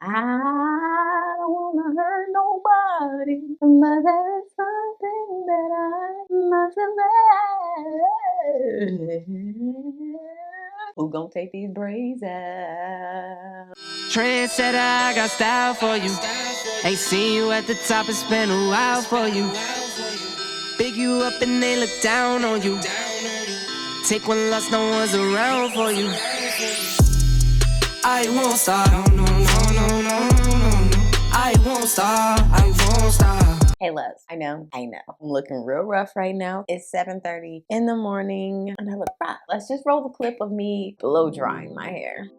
I don't wanna hurt nobody, but there is something that I must admit. Who gon' take these braids out? Trendsetter, I got style for you. Ain't seen you at the top, it's been a while for you. Big you up and they look down on you. Take one loss, no one's around for you. I won't stop, no, no, no, no, no, no. I won't stop, I won't stop. Hey loves, I know, I'm looking real rough right now. It's 7:30 in the morning and I look rough. Let's just roll the clip of me blow drying my hair.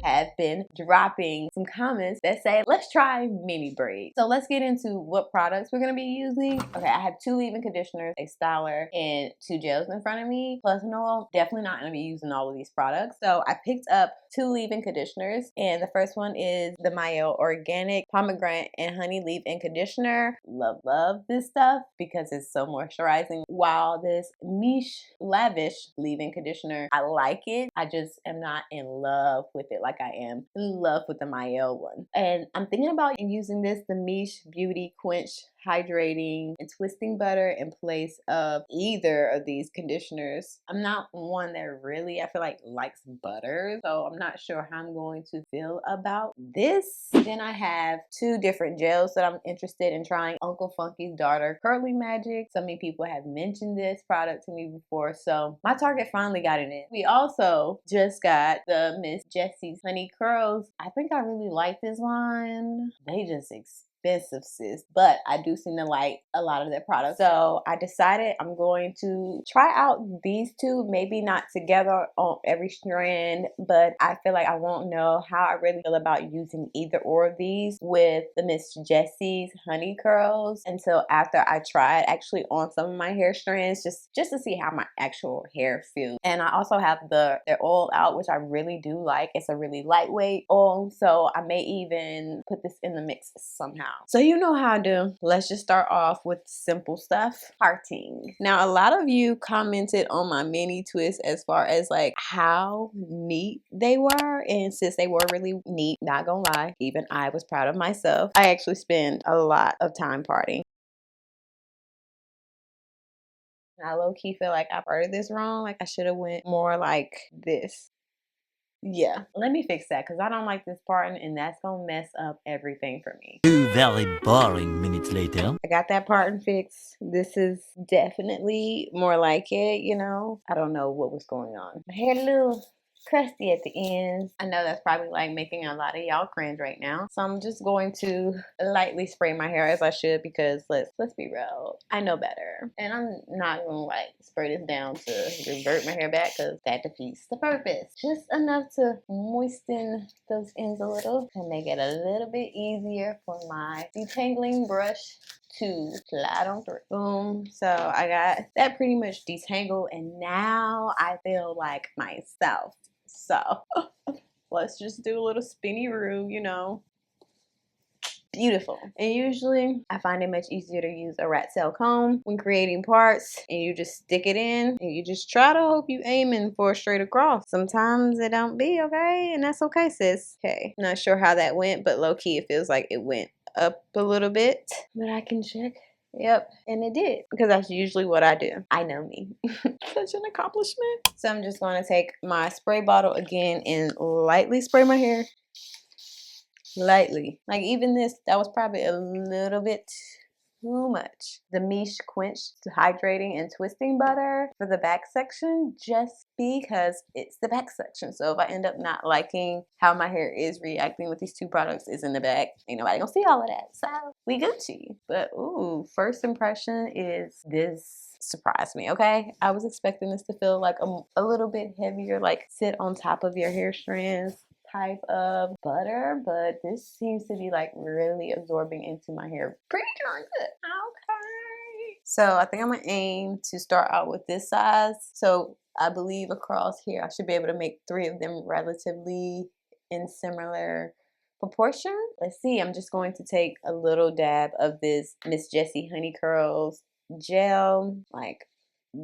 Have been dropping some comments that say let's try mini braids. So let's get into what products we're going to be using. Okay, I have 2 leave-in conditioners, a styler, and 2 gels in front of me, plus an oil. Definitely not going to be using all of these products. So I picked up 2 leave-in conditioners, and the first one is the Mayo Organic Pomegranate and Honey Leave-In Conditioner. Love this stuff because it's so moisturizing. While this Miche Lavish leave-in conditioner, I like it. I just am not in love with it like I am in love with the Mayo one. And I'm thinking about using this, the Miche Beauty Quench Hydrating and Twisting Butter, in place of either of these conditioners. I'm not one that really, I feel like, likes butter, so I'm not sure how I'm going to feel about this. Then I have 2 different gels that I'm interested in trying. Uncle Funky's Daughter Curly Magic. So many people have mentioned this product to me before, so my Target finally got it in. We also just got the Miss Jessie's Honey Curls. I think I really like this line. They just expensive, sis, but I do seem to like a lot of their products, so I decided I'm going to try out these 2, maybe not together on every strand, but I feel like I won't know how I really feel about using either or of these with the Miss Jessie's Honey Curls until after I try it actually on some of my hair strands, just to see how my actual hair feels. And I also have their oil out, which I really do like. It's a really lightweight oil, so I may even put this in the mix somehow. So you know how I do. Let's just start off with simple stuff. Parting. Now, a lot of you commented on my mini twists as far as like how neat they were, and since they were really neat, not gonna lie, even I was proud of myself. I actually spend a lot of time parting. I low-key feel like I parted this wrong. Like I should have went more like this. Yeah, let me fix that because I don't like this part, and that's gonna mess up everything for me. 2 very boring minutes later. I got that part and fixed. This is definitely more like it, you know. I don't know what was going on. My hair a little crusty at the ends. I know that's probably like making a lot of y'all cringe right now. So I'm just going to lightly spray my hair as I should, because let's be real, I know better. And I'm not gonna like spray this down to revert my hair back because that defeats the purpose. Just enough to moisten those ends a little and make it a little bit easier for my detangling brush to slide on through. Boom. So I got that pretty much detangled, and now I feel like myself. So let's just do a little spinny-roo, you know. Beautiful. And usually I find it much easier to use a rat tail comb when creating parts, and you just stick it in and you just try to hope you aiming for a straight across. Sometimes it don't be, okay, and that's okay, sis. Okay, not sure how that went, but low-key it feels like it went up a little bit, but I can check. Yep, and it did, because that's usually what I do. I know me. Such an accomplishment. So I'm just going to take my spray bottle again and lightly spray my hair. Lightly. Like even this, that was probably a little bit too much. The Miche Quench Hydrating and Twisting Butter for the back section, just because it's the back section. So if I end up not liking how my hair is reacting with these 2 products is in the back, ain't nobody gonna see all of that. So we Gucci. But ooh, first impression is this surprised me, okay? I was expecting this to feel like a little bit heavier, like sit on top of your hair strands. type of butter, but this seems to be like really absorbing into my hair pretty darn good. Okay. So I think I'm gonna aim to start out with this size. So I believe across here, I should be able to make 3 of them relatively in similar proportion. Let's see, I'm just going to take a little dab of this Miss Jessie Honey Curls gel. Like,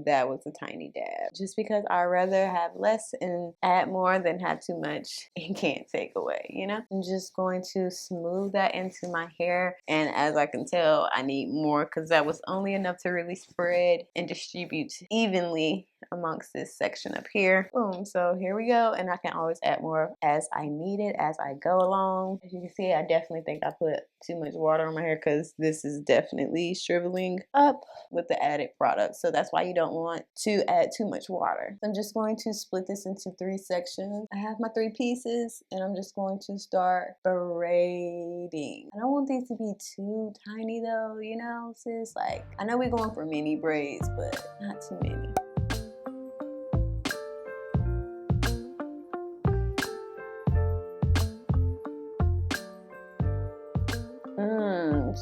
that was a tiny dab, just because I'd rather have less and add more than have too much and can't take away, you know? I'm just going to smooth that into my hair, and as I can tell, I need more because that was only enough to really spread and distribute evenly amongst this section up here. Boom. So here we go, and I can always add more as I need it, as I go along. As you can see, I definitely think I put too much water on my hair because this is definitely shriveling up with the added product. So that's why you don't want to add too much water. I'm just going to split this into 3 sections. I have my 3 pieces, and I'm just going to start braiding. I don't want these to be too tiny though, you know, sis. Like, I know we're going for mini braids, but not too many.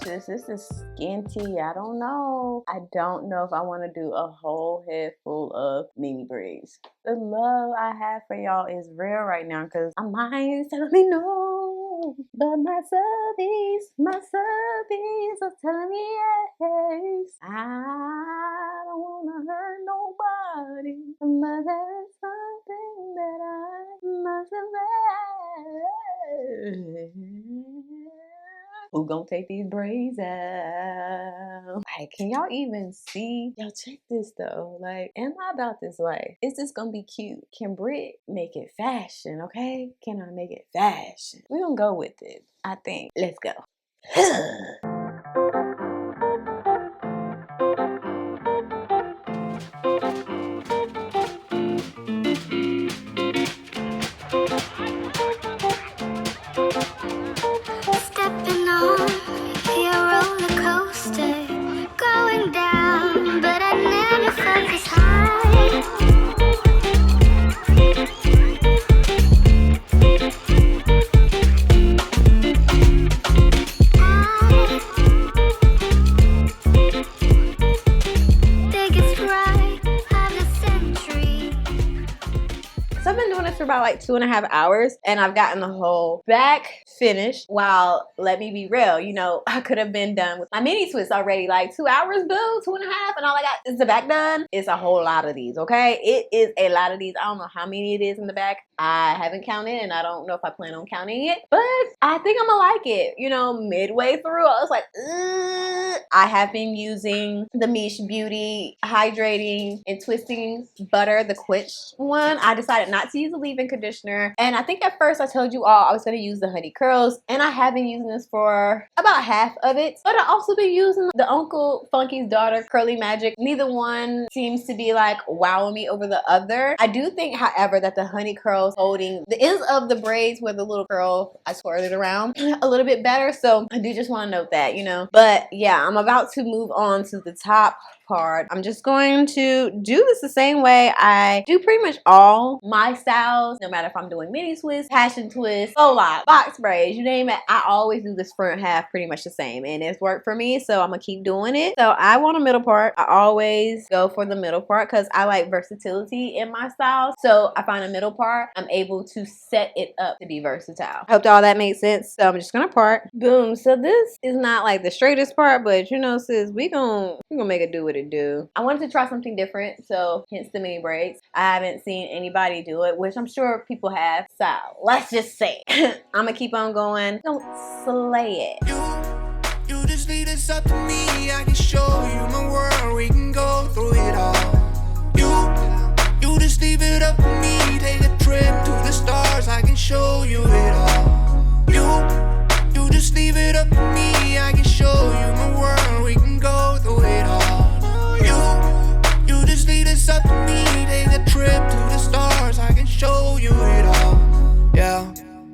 Sis, this is skinty. I don't know. I don't know if I want to do a whole head full of mini braids. The love I have for y'all is real right now because my mind is telling me no. But my subbies are telling me yes. I don't want to hurt nobody. But there is something that I must have. Who gonna take these braids out? Like, can y'all even see? Y'all check this though. Like, am I about this life? Is this gonna be cute? Can Britt make it fashion, okay? Can I make it fashion? We're gonna go with it, I think. Let's go. About like 2.5 hours, and I've gotten the whole back finished. While, let me be real, you know, I could have been done with my mini twists already, like 2 hours, boo, 2.5, and all I got is the back done. It's a whole lot of these, okay? It is a lot of these. I don't know how many it is in the back. I haven't counted, and I don't know if I plan on counting it, but I think I'm gonna like it. You know, midway through, I was like, ugh. I have been using the Mish Beauty hydrating and twisting butter, the quenched one. I decided not to use the leave-in conditioner, and I think at first I told you all I was going to use the Honey Curls, and I have been using this for about half of it, but I also been using the Uncle Funky's Daughter Curly Magic. Neither one seems to be like wowing me over the other. I do think, however, that the Honey Curls holding the ends of the braids where the little curl I twirled it around a little bit better, so I do just want to note that, you know. But yeah, I'm about to move on to the top part. I'm just going to do this the same way I do pretty much all my styles, no matter if I'm doing mini twists, passion twists, faux lock, box braids, you name it. I always do this front half pretty much the same, and it's worked for me, so I'm gonna keep doing it. So I want a middle part. I always go for the middle part because I like versatility in my styles. So I find a middle part, I'm able to set it up to be versatile. Hope all that makes sense. So I'm just gonna part. Boom. So this is not like the straightest part, but you know, sis, we gonna make it do what it do. I wanted to try something different, so hence the mini braids. I haven't seen anybody do it, which I'm sure people have. So let's just say I'm gonna keep on going. Don't slay it. You just leave this up to me. I can show you my world. We can go through it all. You just leave it up to me. Take a trip to the stars. I can show you it all. You just leave it up to me. I can show you my world. We can go through it all. You just leave this up to me. Take a trip to the stars. I can show you it all. Yeah.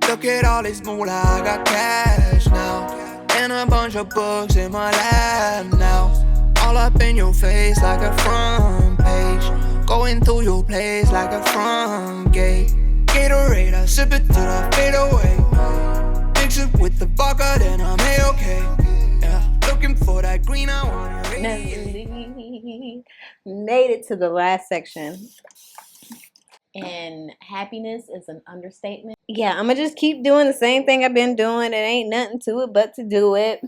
Look at all this moolah. I got cash now, and a bunch of books in my lap now. All up in your face like a front page, going through your place like a front gate. Gatorade, I sip it till I fade away. Mix it with the vodka, then I'm A-okay. Yeah, looking for that green, I wanna Made it to the last section. And happiness is an understatement. Yeah, I'm gonna just keep doing the same thing I've been doing. It ain't nothing to it but to do it.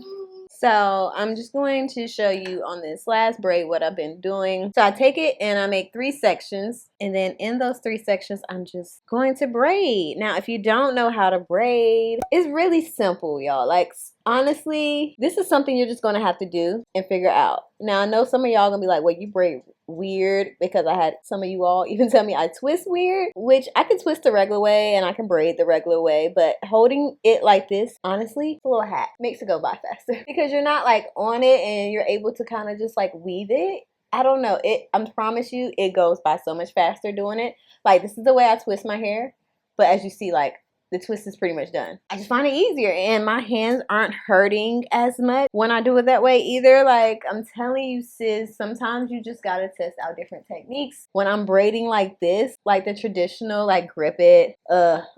So I'm just going to show you on this last braid what I've been doing. So I take it and I make 3 sections. And then in those 3 sections, I'm just going to braid. Now, if you don't know how to braid, it's really simple, y'all. Like, honestly, this is something you're just going to have to do and figure out. Now, I know some of y'all going to be like, well, you braid weird, because I had some of you all even tell me I twist weird, which I can twist the regular way and I can braid the regular way, but holding it like this, honestly, it's a little hack. Makes it go by faster because you're not like on it and you're able to kind of just like weave it. I don't know, I promise you it goes by so much faster doing it. Like, this is the way I twist my hair, but as you see, like, the twist is pretty much done. I just find it easier and my hands aren't hurting as much when I do it that way either. Like, I'm telling you, sis, sometimes you just gotta test out different techniques. When I'm braiding like this, like the traditional, like grip it, under,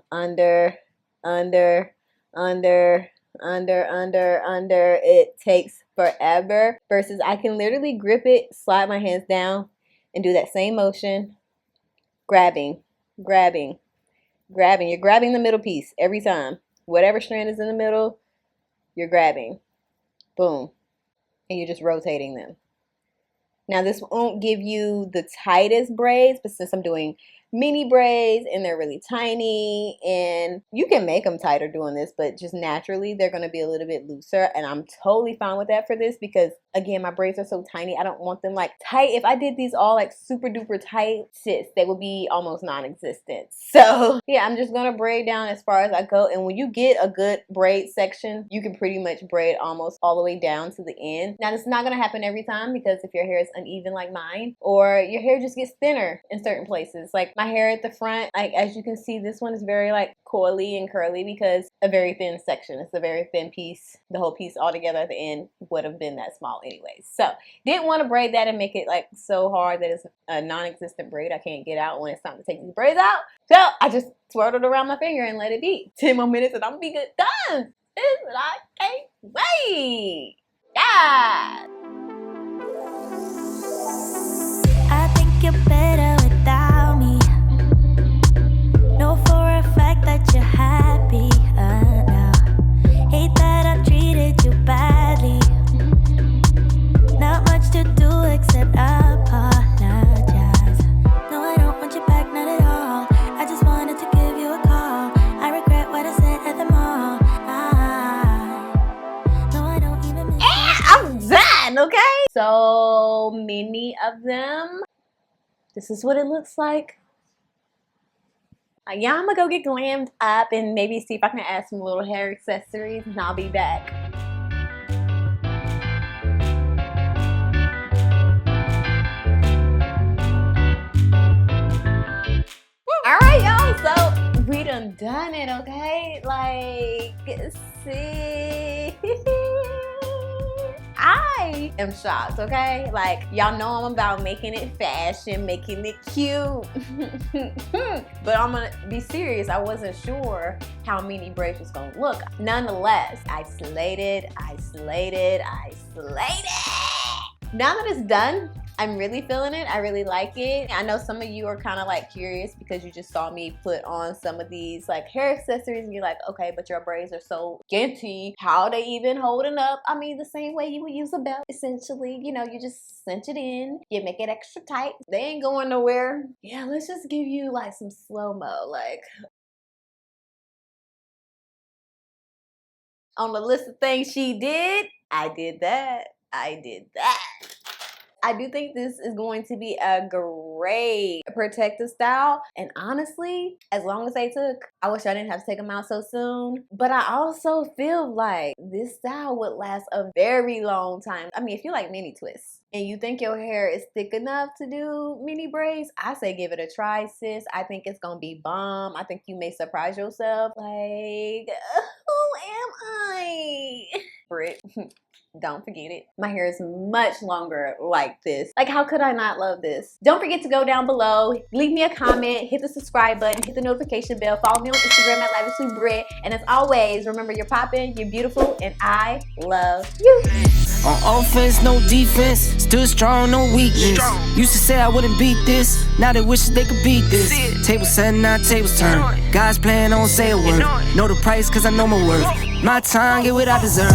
it takes forever, versus I can literally grip it, slide my hands down, and do that same motion, grabbing. You're grabbing the middle piece every time. Whatever strand is in the middle, you're grabbing. Boom. And you're just rotating them. Now, this won't give you the tightest braids, but since I'm doing mini braids and they're really tiny, and you can make them tighter doing this, but just naturally they're going to be a little bit looser, and I'm totally fine with that for this because, again, my braids are so tiny. I don't want them like tight. If I did these all like super duper tight, sis, they would be almost non-existent. So yeah, I'm just going to braid down as far as I go, and when you get a good braid section, you can pretty much braid almost all the way down to the end. Now, this is not going to happen every time, because if your hair is uneven like mine, or your hair just gets thinner in certain places, like my hair at the front, like as you can see, this one is very like coily and curly because a very thin section. It's a very thin piece. The whole piece all together at the end would have been that small anyways. So didn't want to braid that and make it like so hard that it's a non-existent braid I can't get out when it's time to take these braids out. So I just twirled it around my finger and let it be. 10 more minutes and I'm gonna be good done. This is what I can't wait. Yeah. I think you're better without me. Know for a fact that you're happy now. Hate that I treated you badly. Not much to do except apologize. No, I don't want you back, not at all. I just wanted to give you a call. I regret what I said at the mall. No, I don't even miss I'm done, okay? So many of them. This is what it looks like. Yeah, I'm gonna go get glammed up and maybe see if I can add some little hair accessories, and I'll be back. All right, y'all, so we done it, okay? Like, see, I am shocked, okay? Like, y'all know I'm about making it fashion, making it cute. But I'm gonna be serious, I wasn't sure how mini braids was gonna look. Nonetheless, I slayed it. Now that it's done, I'm really feeling it. I really like it. I know some of you are kind of like curious because you just saw me put on some of these like hair accessories and you're like, okay, but your braids are so skinty. How are they even holding up? I mean, the same way you would use a belt, essentially. You know, you just cinch it in, you make it extra tight. They ain't going nowhere. Yeah, let's just give you like some slow-mo, like on the list of things she did, I did that. I do think this is going to be a great protective style. And honestly, as long as they took, I wish I didn't have to take them out so soon. But I also feel like this style would last a very long time. I mean, if you like mini twists and you think your hair is thick enough to do mini braids, I say give it a try, sis. I think it's gonna be bomb. I think you may surprise yourself. Like, who am I? Britt. Don't forget it. My hair is much longer like this. Like, how could I not love this? Don't forget to go down below, leave me a comment, hit the subscribe button, hit the notification bell, follow me on Instagram at @lavishlybritt. And as always, remember, you're popping, you're beautiful, and I love you. On offense, no defense. Stood strong, no weakness. Used to say I wouldn't beat this. Now they wish they could beat this. Tables set, now tables turn. God's plan, don't say a word. Know the price, cause I know my worth. My time, get what I deserve.